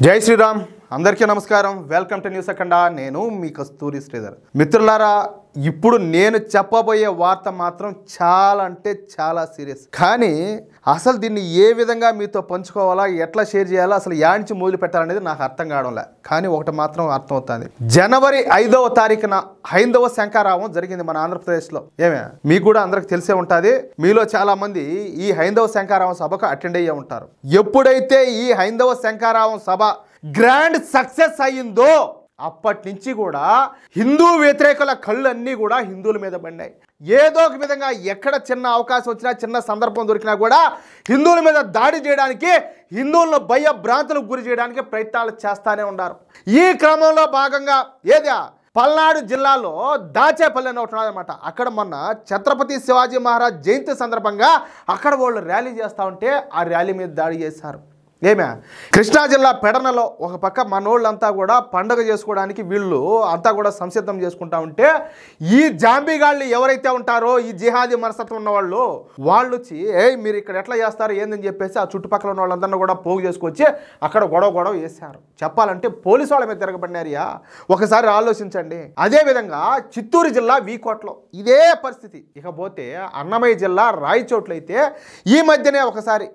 జై శ్రీరామ్ అందరికీ నమస్కారం. వెల్కమ్ టు న్యూస్ అఖండ. నేను మీ కస్తూరి శ్రీధర్. మిత్రులారా, ఇప్పుడు నేను చెప్పబోయే వార్త మాత్రం చాలా అంటే చాలా సీరియస్. కానీ అసలు దీన్ని ఏ విధంగా మీతో పంచుకోవాలా, ఎట్లా షేర్ చేయాలా, అసలు యాడ్చి మొదలు పెట్టాలనేది నాకు అర్థం కావడంలే. కానీ ఒకటి మాత్రం అర్థమవుతుంది. జనవరి 5వ తారీఖున హైందవ శంఖారావం జరిగింది మన ఆంధ్రప్రదేశ్లో. ఏమే మీకు కూడా అందరికి తెలిసే ఉంటుంది. మీలో చాలా మంది ఈ హైందవ శంఖారావం సభకు అటెండ్ అయ్యే ఉంటారు. ఎప్పుడైతే ఈ హైందవ శంఖారావం సభ గ్రాండ్ సక్సెస్ అయ్యిందో అప్పటి నుంచి కూడా హిందూ వ్యతిరేకుల కళ్ళన్నీ కూడా హిందువుల మీద పడినాయి. ఏదో ఒక విధంగా ఎక్కడ చిన్న అవకాశం వచ్చినా, చిన్న సందర్భం దొరికినా కూడా హిందువుల మీద దాడి చేయడానికి, హిందువులను భయభ్రాంతులకు గురి చేయడానికి ప్రయత్నాలు చేస్తూనే ఉన్నారు. ఈ క్రమంలో భాగంగా పల్నాడు జిల్లాలో దాచేపల్లి అని ఒకటి అనమాట. అక్కడ మొన్న ఛత్రపతి శివాజీ మహారాజ్ జయంతి సందర్భంగా అక్కడ వాళ్ళు ర్యాలీ చేస్తూ ఉంటే ఆ ర్యాలీ మీద దాడి చేశారు. కృష్ణా జిల్లా పెడనలో ఒక పక్క మనోళ్ళంతా కూడా పండుగ చేసుకోవడానికి వీళ్ళు అంతా కూడా సంసిద్ధం చేసుకుంటా ఉంటే ఈ జాంబీగాళ్ళు ఎవరైతే ఉంటారో, ఈ జిహాదీ మనస్తత్వం ఉన్న వాళ్ళు వచ్చి మీరు ఇక్కడ ఎట్లా చేస్తారు ఏందని చెప్పేసి ఆ చుట్టుపక్కల ఉన్న వాళ్ళందరినీ కూడా పోగు చేసుకొచ్చి అక్కడ గొడవ వేశారు. చెప్పాలంటే పోలీసు వాళ్ళ మీద తిరగబడినారియా ఒకసారి ఆలోచించండి. అదేవిధంగా చిత్తూరు జిల్లా వీకోట్లో ఇదే పరిస్థితి. ఇకపోతే అన్నమయ్య జిల్లా రాయచోట్లు అయితే ఈ మధ్యనే ఒకసారి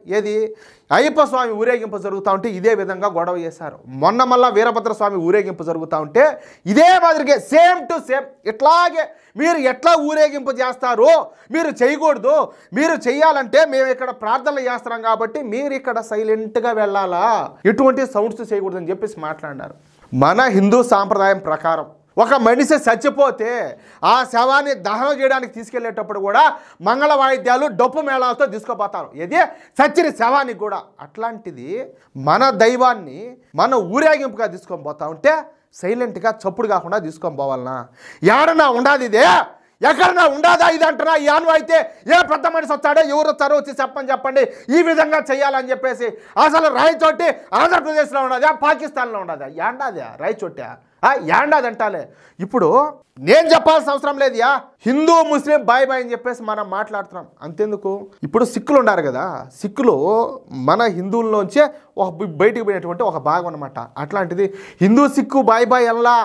అయ్యప్ప స్వామి ఊరేగింపు జరుగుతూ ఉంటే ఇదే విధంగా గొడవ చేశారు. మొన్న మళ్ళా వీరభద్ర స్వామి ఊరేగింపు జరుగుతూ ఉంటే ఇదే మాదిరిగా సేమ్ టు సేమ్ ఇట్లాగే మీరు ఎట్లా ఊరేగింపు చేస్తారో మీరు చేయకూడదు, మీరు చెయ్యాలంటే మేము ఇక్కడ ప్రార్థనలు చేస్తున్నాం కాబట్టి మీరు ఇక్కడ సైలెంట్గా వెళ్ళాలా, ఎటువంటి సౌండ్స్ చేయకూడదని చెప్పేసి మాట్లాడారు. మన హిందూ సాంప్రదాయం ప్రకారం ఒక మనిషి చచ్చిపోతే ఆ శవాన్ని దహనం చేయడానికి తీసుకెళ్లేటప్పుడు కూడా మంగళ వాయిద్యాలు, డప్పు మేళాలతో తీసుకుపోతారు. చచ్చిన శవానికి కూడా. అట్లాంటిది మన దైవాన్ని మన ఊరేగింపుగా తీసుకొని పోతా ఉంటే సైలెంట్గా చప్పుడు కాకుండా తీసుకొని పోవాలనా? ఏడన్నా ఉండాది ఎక్కడన్నా ఉండాదా ఇది అంటున్నా? ఈ ఆన్వ అయితే ఏ పెద్ద మనిషి వస్తాడో, ఎవరు వస్తారో వచ్చి చెప్పండి ఈ విధంగా చెయ్యాలని చెప్పేసి. అసలు రాయచోటి ఆంధ్రప్రదేశ్లో ఉన్నదా, పాకిస్తాన్లో ఉన్నదా? యాండాదా రాయచోటి? యాండాది అంటాలే. ఇప్పుడు నేను చెప్పాల్సిన అవసరం లేదుయా, హిందూ ముస్లిం బాయ్ అని చెప్పేసి మనం మాట్లాడుతున్నాం. అంతెందుకు, ఇప్పుడు సిక్కులు ఉన్నారు కదా, సిక్కులు మన హిందువుల్లోంచే బయటికి పోయినటువంటి ఒక భాగం అనమాట. అట్లాంటిది హిందూ సిక్కు బాయ్ ఎలా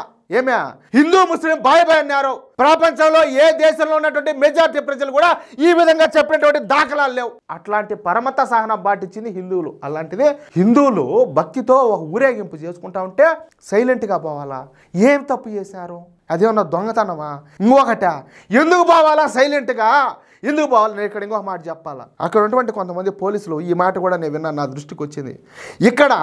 హిందూ ముస్లిం బాయ్ అన్నారు. ప్రపంచంలో ఏ దేశంలో ఉన్నటువంటి మెజారిటీ ప్రజలు కూడా ఈ విధంగా చెప్పినటువంటి దాఖలాలు లేవు. అట్లాంటి పరమత సహనం పాటించింది హిందువులు. అలాంటిది హిందువులు భక్తితో ఒక ఊరేగింపు చేసుకుంటా ఉంటే సైలెంట్గా పోవాలా? ఏం తప్పు చేశారు? అదేమన్నా దొంగతనమా? ఇంకొకట ఎందుకు పోవాలా సైలెంట్గా? ఎందుకు పోవాలి? నేను ఇక్కడ ఇంకొక మాట చెప్పాలా. అక్కడ ఉన్నటువంటి కొంతమంది పోలీసులు ఈ మాట కూడా నేను విన్నాను, నా దృష్టికి వచ్చింది. ఇక్కడ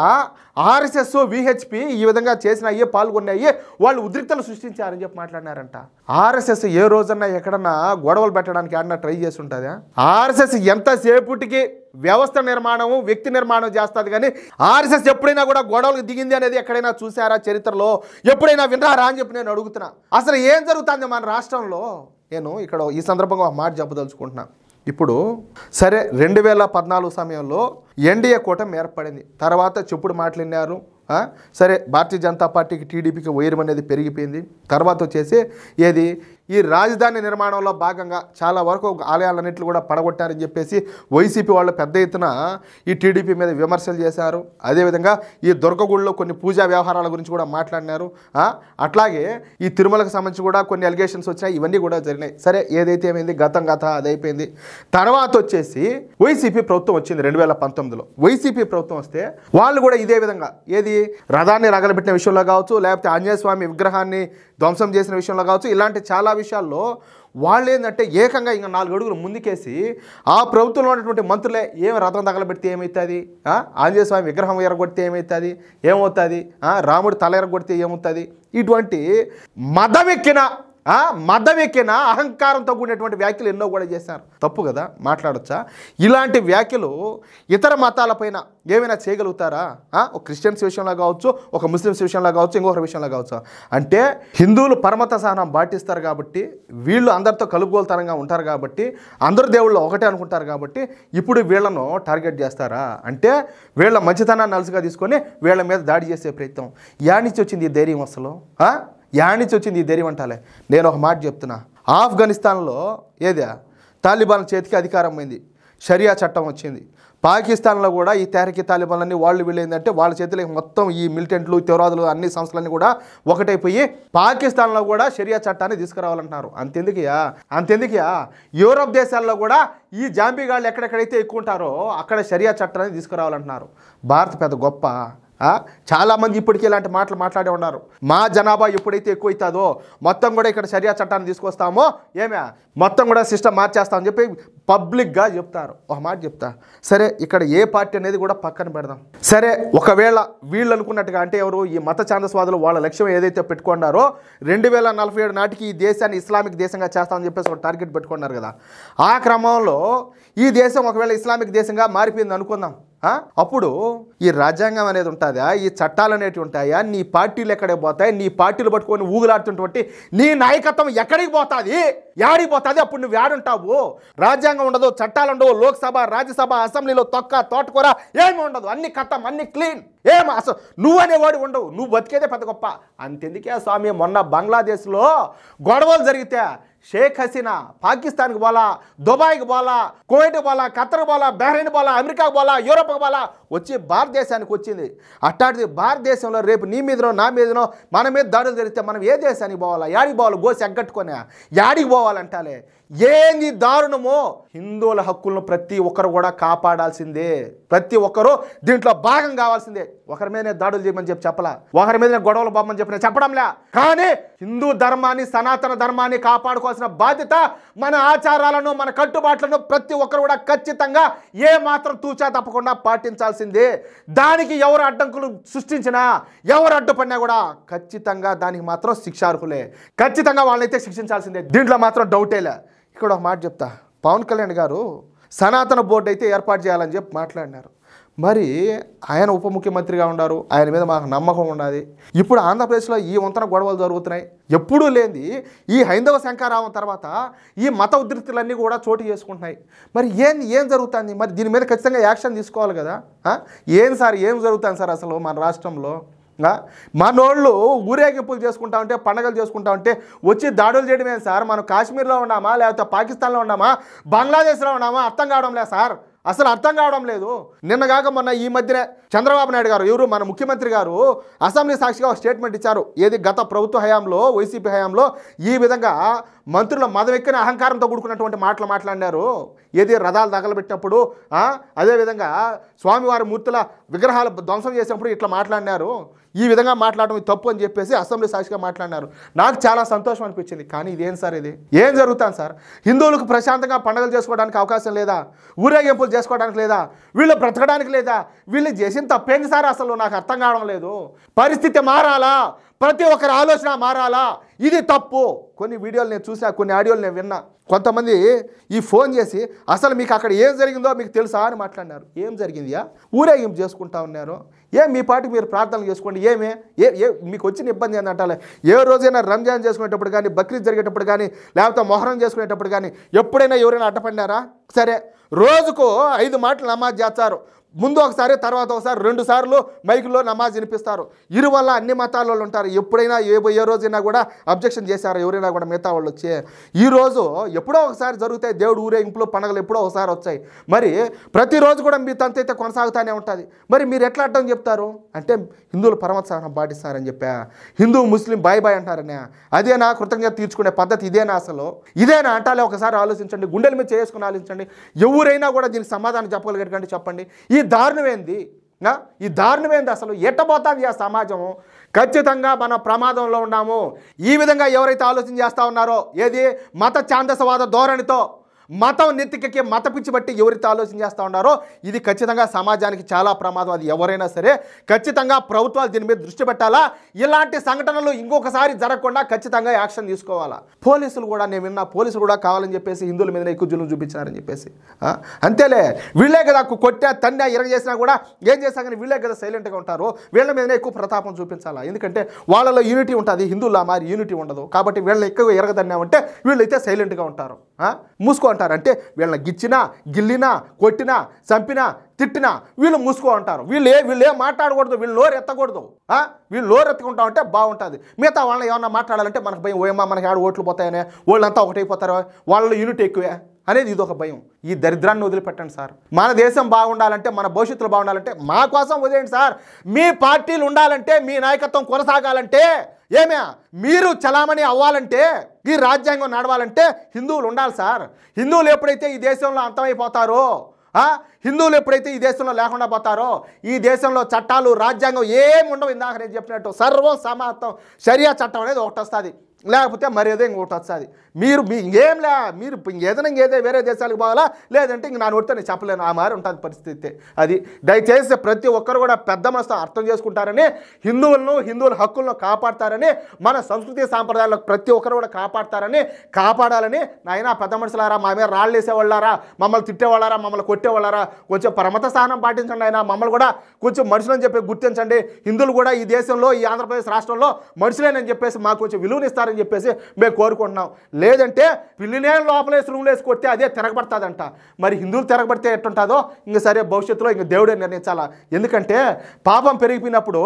ఆర్ఎస్ఎస్, విహెచ్పి ఈ విధంగా చేసిన పాల్గొన్నాయి, వాళ్ళు ఉద్రిక్తలు సృష్టించారని చెప్పి మాట్లాడినారంట. ఆర్ఎస్ఎస్ ఏ రోజన్నా ఎక్కడన్నా గొడవలు పెట్టడానికి ఏమన్నా ట్రై చేసి ఉంటుందా? ఆర్ఎస్ఎస్ ఎంతసేపటికి వ్యవస్థ నిర్మాణము, వ్యక్తి నిర్మాణం చేస్తుంది. కానీ ఆర్ఎస్ఎస్ ఎప్పుడైనా కూడా గొడవలకు దిగింది అనేది ఎక్కడైనా చూసారా చరిత్రలో? ఎప్పుడైనా విన్నారా అని చెప్పి నేను అడుగుతున్నా. అసలు ఏం జరుగుతుంది మన రాష్ట్రంలో? నేను ఇక్కడ ఈ సందర్భంగా ఒక మాట చెప్పదలుచుకుంటున్నా. ఇప్పుడు సరే 2014 సమయంలో ఎన్డీఏ కూటమి ఏర్పడింది. తర్వాత చెప్పుడు మాట్లాడినారు. సరే భారతీయ జనతా పార్టీకి, టీడీపీకి వైరం అనేది పెరిగిపోయింది. తర్వాత వచ్చేసి ఈ రాజధాని నిర్మాణంలో భాగంగా చాలా వరకు ఆలయాలన్నింటినీ కూడా పడగొట్టారని చెప్పేసి వైసీపీ వాళ్ళు పెద్ద ఎత్తున ఈ టీడీపీ మీద విమర్శలు చేశారు. అదేవిధంగా ఈ దుర్గగుడిలో కొన్ని పూజా వ్యవహారాల గురించి కూడా మాట్లాడినారు. అట్లాగే ఈ తిరుమలకు సంబంధించి కూడా కొన్ని అలిగేషన్స్ వచ్చినాయి. ఇవన్నీ కూడా జరిగినాయి. సరే ఏదైతే ఏమైంది, గతం అది అయిపోయింది. తర్వాత వచ్చేసి వైసీపీ ప్రభుత్వం వచ్చింది 2019లో. వైసీపీ ప్రభుత్వం వస్తే వాళ్ళు కూడా ఇదే విధంగా రథాన్ని రగలబెట్టిన విషయంలో కావచ్చు, లేకపోతే ఆంజనేయ స్వామి విగ్రహాన్ని ధ్వంసం చేసిన విషయంలో కావచ్చు, ఇలాంటి చాలా విషయాల్లో వాళ్ళు ఏంటంటే ఏకంగా ఇంకా 4 అడుగులు ముందుకేసి ఆ ప్రభుత్వంలో ఉన్నటువంటి మంత్రులే రథం తగలబెడితే ఏమవుతుంది, ఆంజనేయ స్వామి విగ్రహం ఎరగొడితే ఏమవుతుంది, రాముడి తల ఎరగొడితే ఏమవుతుంది, ఇటువంటి మదవెక్కిన అహంకారంతో కూడినటువంటి వ్యాఖ్యలు ఎన్నో కూడా చేశారు. తప్పు కదా, మాట్లాడొచ్చా? ఇలాంటి వ్యాఖ్యలు ఇతర మతాలపైన ఏమైనా చేయగలుగుతారా? ఒక క్రిస్టియన్స్ విషయంలో కావచ్చు, ఒక ముస్లిమ్స్ విషయంలో కావచ్చు, ఇంకొకరి విషయంలో కావచ్చు. అంటే హిందువులు పరమత సహనం పాటిస్తారు కాబట్టి, వీళ్ళు అందరితో కలుపుగోలుతనంగా ఉంటారు కాబట్టి, అందరు దేవుళ్ళు ఒకటే అనుకుంటారు కాబట్టి ఇప్పుడు వీళ్ళను టార్గెట్ చేస్తారా? అంటే వీళ్ళ మంచితనాన్ని అలసిగా తీసుకొని వీళ్ళ మీద దాడి చేసే ప్రయత్నం. యానిచ్చి వచ్చింది ఈ ధైర్యం అసలు? యానిచ్చి వచ్చింది ఈ ధైర్యం అంటాలే. నేను ఒక మాట చెప్తున్నా. ఆఫ్ఘనిస్తాన్లో తాలిబాన్ చేతికి అధికారం పోయింది, షరియా చట్టం వచ్చింది. పాకిస్తాన్లో కూడా ఈ తెహ్రీక్ తాలిబాన్లన్నీ వాళ్ళు వీళ్ళేందంటే వాళ్ళ చేతులకి మొత్తం ఈ మిలిటెంట్లు తీవ్రవాదులు అన్ని సంస్థలన్నీ కూడా ఒకటైపోయి పాకిస్తాన్లో కూడా షరియా చట్టాన్ని తీసుకురావాలంటున్నారు. అంతెందుకయా యూరోప్ దేశాల్లో కూడా ఈ జాంబీగాళ్ళు ఎక్కడెక్కడైతే ఎక్కువ ఉంటారో అక్కడ షరియా చట్టాన్ని తీసుకురావాలంటున్నారు. భారత్ పెద్ద గొప్ప. చాలామంది ఇప్పటికీ ఇలాంటి మాటలు మాట్లాడే ఉన్నారు. మా జనాభా ఎప్పుడైతే ఎక్కువ అవుతుందో మొత్తం కూడా ఇక్కడ షరియా చట్టాన్ని తీసుకొస్తామో మొత్తం కూడా సిస్టమ్ మార్చేస్తామని చెప్పి పబ్లిక్గా చెప్తారు. ఒక మాట చెప్తా, సరే ఇక్కడ ఏ పార్టీ అనేది కూడా పక్కన పెడదాం. సరే ఒకవేళ వీళ్ళు అనుకున్నట్టుగా అంటే ఎవరు ఈ మత ఛాందస్వాదులు వాళ్ళ లక్ష్యం ఏదైతే పెట్టుకున్నారో 2047 నాటికి ఈ దేశాన్ని ఇస్లామిక్ దేశంగా చేస్తామని చెప్పేసి ఒక టార్గెట్ పెట్టుకున్నారు కదా. ఆ క్రమంలో ఈ దేశం ఒకవేళ ఇస్లామిక్ దేశంగా మారిపోయింది అనుకుందాం. అప్పుడు ఈ రాజ్యాంగం అనేది ఉంటుందా, ఈ చట్టాలు అనేటివి ఉంటాయా, నీ పార్టీలు ఎక్కడికి పోతాయి, నీ పార్టీలు పట్టుకొని ఊగులాడుతున్నటువంటి నీ నాయకత్వం ఎక్కడికి పోతుంది, యాడికి పోతుంది? అప్పుడు నువ్వు యాడుంటావు? రాజ్యాంగం ఉండదు, చట్టాలు ఉండవు, లోక్సభ రాజ్యసభ అసెంబ్లీలో తోటకూర ఏమి ఉండదు, అన్ని కథం అన్ని క్లీన్. అసలు నువ్వనేవాడు ఉండవు, నువ్వు బతికేదే పెద్ద గొప్ప. అంతెందుకే స్వామి, మొన్న బంగ్లాదేశ్లో గొడవలు జరిగితే షేక్ హసీనా పాకిస్తాన్కి పోలా, దుబాయ్కి పోలా, కువైట్కి పోలా, ఖతర్కి పోలా, బహ్రెయిన్ పోలా, అమెరికాకి పోలా, యూరోప్కి పోలా, వచ్చి భారతదేశానికి వచ్చింది. అట్లాంటిది భారతదేశంలో రేపు నీ మీదనో నా మీదనో మన మీద దాడులు జరిగితే మనం ఏ దేశానికి పోవాలా, యాడికి పోవాలి? గోసి ఎగ్గట్టుకొని యాడికి పోవాలంటాలే. ఏంది దారుణమో! హిందువుల హక్కులను ప్రతి ఒక్కరు కూడా కాపాడాల్సిందే, ప్రతి ఒక్కరూ దీంట్లో భాగం కావాల్సిందే. ఒకరి మీదనే దాడులు చేయమని చెప్పలా, ఒకరి మీదనే గొడవలు బామ్మని చెప్పడంలే. కానీ హిందూ ధర్మాన్ని సనాతన ధర్మాన్ని కాపాడుకోవాల్సిన బాధ్యత, మన ఆచారాలను మన కట్టుబాట్లను ప్రతి ఒక్కరు కూడా ఖచ్చితంగా ఏ మాత్రం తూచా తప్పకుండా పాటించాల్సిందే. దానికి ఎవరు అడ్డంకులు సృష్టించినా ఎవరు అడ్డుపడినా కూడా ఖచ్చితంగా దానికి మాత్రం శిక్షార్హులే, ఖచ్చితంగా వాళ్ళనైతే శిక్షించాల్సిందే. దీంట్లో మాత్రం డౌటేలే. ఇక్కడ ఒక మాట చెప్తా, పవన్ కళ్యాణ్ గారు సనాతన బోర్డు అయితే ఏర్పాటు చేయాలని చెప్పి మాట్లాడినారు. మరి ఆయన ఉప ముఖ్యమంత్రిగా ఉన్నారు, ఆయన మీద మాకు నమ్మకం ఉన్నది. ఇప్పుడు ఆంధ్రప్రదేశ్లో ఈ వంతన గొడవలు జరుగుతున్నాయి. ఎప్పుడూ లేని ఈ హైందవ శంకారావం తర్వాత ఈ మత ఉధృతులన్నీ కూడా చోటు చేసుకుంటున్నాయి. మరి ఏం జరుగుతుంది? మరి దీని మీద ఖచ్చితంగా యాక్షన్ తీసుకోవాలి కదా. ఏం జరుగుతుంది సార్ అసలు మన రాష్ట్రంలో? మనోళ్ళు ఊరేగింపులు చేసుకుంటా ఉంటే, పండగలు చేసుకుంటా ఉంటే వచ్చి దాడులు చేయడమే సార్. మనం కాశ్మీర్లో ఉన్నామా, లేకపోతే పాకిస్తాన్లో ఉన్నామా, బంగ్లాదేశ్లో ఉన్నామా? అర్థం కావడం లేదు సార్, అసలు అర్థం కావడం లేదు. నిన్నగాక మొన్న ఈ మధ్యనే చంద్రబాబు నాయుడు గారు, ఎవరు మన ముఖ్యమంత్రి గారు, అసెంబ్లీ సాక్షిగా ఒక స్టేట్మెంట్ ఇచ్చారు. ఏది గత ప్రభుత్వ హయాంలో, వైసీపీ హయాంలో ఈ విధంగా మంత్రుల మదవెక్కిన అహంకారంతో కూడుకున్నటువంటి మాటలు మాట్లాడినారు. ఏది రథాలు తగలబెట్టినప్పుడు, అదేవిధంగా స్వామివారి మూర్తుల విగ్రహాలు ధ్వంసం చేసినప్పుడు ఇట్లా మాట్లాడినారు. ఈ విధంగా మాట్లాడడం తప్పు అని చెప్పేసి అసెంబ్లీ సాక్షిగా మాట్లాడినారు. నాకు చాలా సంతోషం అనిపించింది. కానీ ఇదేం సార్, ఇది ఏం జరుగుతాను సార్? హిందువులకు ప్రశాంతంగా పండుగలు చేసుకోవడానికి అవకాశం లేదా? ఊరేగింపులు చేసుకోవడానికి లేదా? వీళ్ళు బ్రతకడానికి లేదా? వీళ్ళు చేసిన తప్పేంది సార్? అసలు నాకు అర్థం కావడం లేదు. పరిస్థితి మారాలా, ప్రతి ఒక్కరి ఆలోచన మారాలా. ఇది తప్పు. కొన్ని వీడియోలు నేను చూసా, కొన్ని ఆడియోలు నేను విన్నా. కొంతమంది ఈ ఫోన్ చేసి అసలు మీకు అక్కడ ఏం జరిగిందో మీకు తెలుసా అని మాట్లాడినారు. ఏం జరిగిందియా? ఊరేగింపు చేసుకుంటా ఉన్నారు. మీ పాటికి మీరు ప్రార్థనలు చేసుకోండి. మీకు వచ్చిన ఇబ్బంది ఏంటంటే, ఏ రోజైనా రంజాన్ చేసుకునేటప్పుడు కానీ, బక్రీద్ జరిగేటప్పుడు కానీ, లేకపోతే మొహరం చేసుకునేటప్పుడు కానీ ఎప్పుడైనా ఎవరైనా అడ్డపడినారా? సరే, రోజుకు 5 మాటలు నమాజ్ చేస్తారు. ముందు ఒకసారి, తర్వాత ఒకసారి, 2 సార్లు మైకుల్లో నమాజ్ వినిపిస్తారు. ఇరువల్ల అన్ని మతాల వాళ్ళు ఉంటారు. ఎప్పుడైనా ఏ రోజైనా కూడా అబ్జెక్షన్ చేశారు ఎవరైనా కూడా మిగతా వాళ్ళు వచ్చి? ఈరోజు ఎప్పుడో ఒకసారి జరుగుతాయి దేవుడు ఊరేగింపులో పండుగలు, ఎప్పుడో ఒకసారి వచ్చాయి. మరి ప్రతిరోజు కూడా మీ తంతు అయితే కొనసాగుతూనే ఉంటుంది. మరి మీరు ఎట్లా అడ్డం చెప్తారు? అంటే హిందువులు పరమోత్సాహం పాటిస్తారని చెప్పా, హిందూ ముస్లిం బాయ్ అంటారనే. అదేనా కృతజ్ఞత తీర్చుకునే పద్ధతి? ఇదేనా అసలు? ఇదేనా అంటాలే? ఒకసారి ఆలోచించండి, గుండెల మీద చేసుకుని ఆలోచించండి. ఎవరైనా కూడా దీనికి సమాధానం చెప్పగలిగేటంటే చెప్పండి. ఈ దారుణం ఏంది అసలు? ఎట్టబోతుంది ఆ సమాజం? ఖచ్చితంగా మనం ప్రమాదంలో ఉన్నాము. ఈ విధంగా ఎవరైతే ఆలోచన చేస్తూ ఉన్నారో, ఏది మత ఛాందసవాద ధోరణితో, మతం నెత్తికెక్కి మత పిచ్చి బట్టి ఎవరైతే ఆలోచన చేస్తూ ఉన్నారో, ఇది ఖచ్చితంగా సమాజానికి చాలా ప్రమాదం. అది ఎవరైనా సరే ఖచ్చితంగా ప్రభుత్వాలు దీని మీద దృష్టి పెట్టాలా. ఇలాంటి సంఘటనలు ఇంకొకసారి జరగకుండా ఖచ్చితంగా యాక్షన్ తీసుకోవాలా. పోలీసులు కూడా, నేను విన్నా, పోలీసులు కూడా కావాలని చెప్పేసి హిందువుల మీద ఎక్కువ జులుం చూపించినారని చెప్పేసి. అంతేలే, వీళ్ళే కదా కొట్టా తన్నా ఇరగ చేసినా కూడా ఏం చేసినా కానీ వీళ్ళే కదా సైలెంట్గా ఉంటారు. వీళ్ళ మీదనే ఎక్కువ ప్రతాపం చూపించాలా. ఎందుకంటే వాళ్ళలో యూనిటీ ఉంటుంది, హిందువుల మరి యూనిటీ ఉండదు. కాబట్టి వీళ్ళని ఎక్కువ ఇరగదన్నామంటే వీళ్ళైతే సైలెంట్గా ఉంటారు, మూసుకో అంటారు. అంటే వీళ్ళని గిచ్చినా, గిల్లినా, కొట్టినా, చంపినా, తిట్టినా వీళ్ళు మూసుకో అంటారు. వీళ్ళు ఏం మాట్లాడకూడదు, వీళ్ళు నోరు ఎత్తకూడదు. వీళ్ళు నోరు ఎత్తుకుంటా ఉంటే బాగుంటుంది. మిగతా వాళ్ళని ఏమన్నా మాట్లాడాలంటే మనకు భయం, ఓయమ్మా మనకి 6 ఓట్లు పోతాయనే, వాళ్ళంతా ఒకటైపోతారు, వాళ్ళలో యూనిట్ ఎక్కువే. అనేది ఇది ఒక భయం. ఈ దరిద్రాన్ని వదిలిపెట్టండి సార్. మన దేశం బాగుండాలంటే, మన భవిష్యత్తులో బాగుండాలంటే మా కోసం వదిలేండి సార్. మీ పార్టీలు ఉండాలంటే, మీ నాయకత్వం కొనసాగాలంటే, మీరు చలామణి అవ్వాలంటే, ఈ రాజ్యాంగం నడవాలంటే హిందువులు ఉండాలి సార్. హిందువులు ఎప్పుడైతే ఈ దేశంలో అంతమైపోతారో, హిందువులు ఎప్పుడైతే ఈ దేశంలో లేకుండా పోతారో, ఈ దేశంలో చట్టాలు రాజ్యాంగం ఏమి ఉండవు. ఇందాక నేను చెప్పినట్టు సర్వం సమాప్తం. షరియా చట్టం అనేది ఒకటి వస్తుంది, లేకపోతే మరి ఏదో ఇంకొకటి వస్తుంది. మీరు మీరు ఏదైనా వేరే దేశాలకు పోవాలా, లేదంటే ఇంక నా నోటితో నేను చెప్పలేను. ఆ మారి ఉంటుంది పరిస్థితి. అది దయచేసి ప్రతి ఒక్కరు కూడా పెద్ద మనసుతో అర్థం చేసుకుంటారని, హిందువుల హక్కులను కాపాడతారని, మన సంస్కృతి సాంప్రదాయాలకు ప్రతి ఒక్కరు కూడా కాపాడాలని నాయన పెద్ద మనుషులారా, మా మీద రాళ్ళు వేసేవాళ్ళారా, మమ్మల్ని తిట్టేవాళ్ళారా, మమ్మల్ని కొట్టేవాళ్ళారా, కొంచెం పరమత స్థానం పాటించండి. అయినా మమ్మల్ని కూడా కొంచెం మనుషులని చెప్పి గుర్తించండి. హిందువులు కూడా ఈ దేశంలో, ఈ ఆంధ్రప్రదేశ్ రాష్ట్రంలో మనుషులేనని చెప్పేసి మాకు కొంచెం విలువనిస్తారని చెప్పేసి మేము కోరుకుంటున్నాం. లేదంటే పిల్లినే లోపలేసి రూమ్లేసి కొడితే అదే తిరగబడుతుందంట. మరి హిందువులు తిరగబడితే ఎట్టుంటుందో ఇంక సరే భవిష్యత్తులో ఇంక దేవుడే నిర్ణయించాలా. ఎందుకంటే పాపం పెరిగిపోయినప్పుడు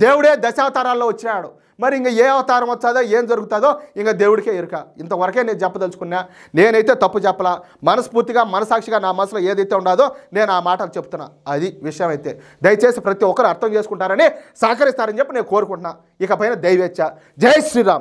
దేవుడే దశావతారాల్లో వచ్చినాడు. మరి ఇంక ఏ అవతారం వచ్చాదో, ఏం జరుగుతుందో ఇంక దేవుడికే ఎరుక. ఇంతవరకే నేను చెప్పదలుచుకున్నా. నేనైతే తప్పు చెప్పలా. మనస్ఫూర్తిగా, మనసాక్షిగా నా మనసులో ఏదైతే ఉండదో నేను ఆ మాటలు చెప్తున్నా. అది విషయం. అయితే దయచేసి ప్రతి ఒక్కరు అర్థం చేసుకుంటారని, సహకరిస్తారని చెప్పి నేను కోరుకుంటున్నా. ఇకపైన దైవేచ్ఛ. జై శ్రీరామ్.